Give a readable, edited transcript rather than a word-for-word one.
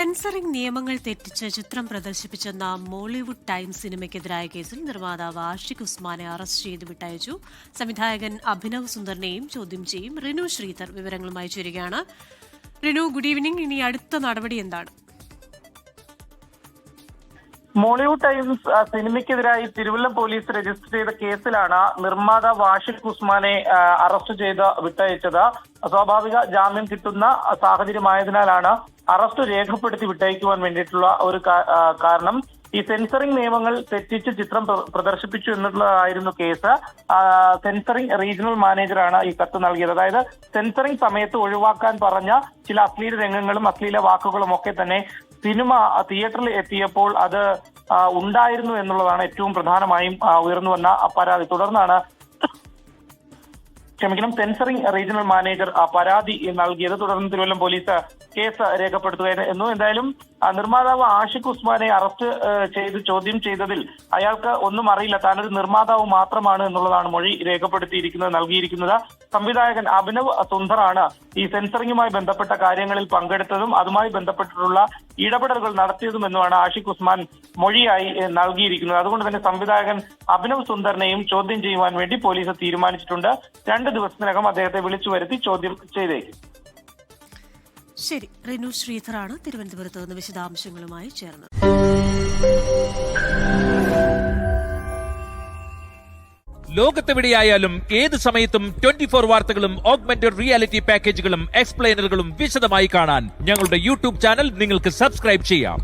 Censoring നിയമങ്ങൾ തെറ്റിച്ച് ചിത്രം പ്രദർശിപ്പിച്ചെന്ന മോളിവുഡ് ടൈംസ് സിനിമയ്ക്കെതിരായ കേസിൽ നിർമ്മാതാവ് ആഷിഖ് ഉസ്മാനെ അറസ്റ്റ് ചെയ്ത് വിട്ടയച്ചു. സംവിധായകൻ അഭിനവ് സുന്ദറിനെയും ചോദ്യം ചെയ്യും. റിനു ശ്രീധർ വിവരങ്ങളുമായി ചേരുകയാണ്. Rinu, good evening. ഇനി അടുത്ത നടപടി എന്താണ്? മോളിവുഡ് ടൈംസ് സിനിമയ്ക്കെതിരായി തിരുവല്ലം പോലീസ് രജിസ്റ്റർ ചെയ്ത കേസിലാണ് നിർമ്മാതാവ് ആഷിഖ് ഉസ്മാനെ അറസ്റ്റ് ചെയ്ത് വിട്ടയച്ചത്. സ്വാഭാവിക ജാമ്യം കിട്ടുന്ന സാഹചര്യമായതിനാലാണ് അറസ്റ്റ് രേഖപ്പെടുത്തി വിട്ടയക്കുവാൻ വേണ്ടിയിട്ടുള്ള ഒരു കാരണം. ഈ സെൻസറിംഗ് നിയമങ്ങൾ തെറ്റിച്ച് ചിത്രം പ്രദർശിപ്പിച്ചു എന്നുള്ളതായിരുന്നു കേസ്. സെൻസറിംഗ് റീജിയണൽ മാനേജറാണ് ഈ കത്ത് നൽകിയത്. അതായത് സെൻസറിംഗ് സമയത്ത് ഒഴിവാക്കാൻ പറഞ്ഞ ചില അശ്ലീല രംഗങ്ങളും അശ്ലീല വാക്കുകളും ഒക്കെ തന്നെ സിനിമ തിയേറ്ററിൽ എത്തിയപ്പോൾ അത് ഉണ്ടായിരുന്നു എന്നുള്ളതാണ് ഏറ്റവും പ്രധാനമായും ഉയർന്നു വന്ന പരാതി. തുടർന്നാണ് സെൻസറിംഗ് റീജിയണൽ മാനേജർ പരാതി നൽകിയത്. തുടർന്ന് തിരുവല്ലം പോലീസ് കേസ് രേഖപ്പെടുത്തുകയായിരുന്നു. എന്തായാലും നിർമ്മാതാവ് ആഷിഖ് ഉസ്മാനെ അറസ്റ്റ് ചെയ്ത് ചോദ്യം ചെയ്തതിൽ അയാൾക്ക് ഒന്നും അറിയില്ല, താനൊരു നിർമ്മാതാവ് മാത്രമാണ് എന്നുള്ളതാണ് മൊഴി നൽകിയിരിക്കുന്നത്. സംവിധായകൻ അഭിനവ് സുന്ദറാണ് ഈ സെൻസറിംഗുമായി ബന്ധപ്പെട്ട കാര്യങ്ങളിൽ പങ്കെടുത്തതും അതുമായി ബന്ധപ്പെട്ടിട്ടുള്ള ഇടപെടലുകൾ നടത്തിയതും എന്നുമാണ് ആഷിഖ് ഉസ്മാൻ മൊഴിയായി നൽകിയിരിക്കുന്നത്. അതുകൊണ്ട് തന്നെ സംവിധായകൻ അഭിനവ് സുന്ദറിനെയും ചോദ്യം ചെയ്യുവാൻ വേണ്ടി പോലീസ് തീരുമാനിച്ചിട്ടുണ്ട്. 2 ദിവസത്തിനകം അദ്ദേഹത്തെ വിളിച്ചു വരുത്തി ചോദ്യം ചെയ്തേക്കും. ശരി, റിനു ശ്രീധറാണ് തിരുവനന്തപുരത്ത് നിന്ന് വിശദാംശങ്ങളുമായി ചേർന്നത്. ലോകത്തെവിടെയായാലും ഏത് സമയത്തും 24 വാർത്തകളും ഓഗ്മെന്റഡ് റിയാലിറ്റി പാക്കേജുകളും എക്സ്പ്ലെയിനറുകളും വിശദമായി കാണാൻ ഞങ്ങളുടെ യൂട്യൂബ് ചാനൽ നിങ്ങൾക്ക് സബ്സ്ക്രൈബ് ചെയ്യാം.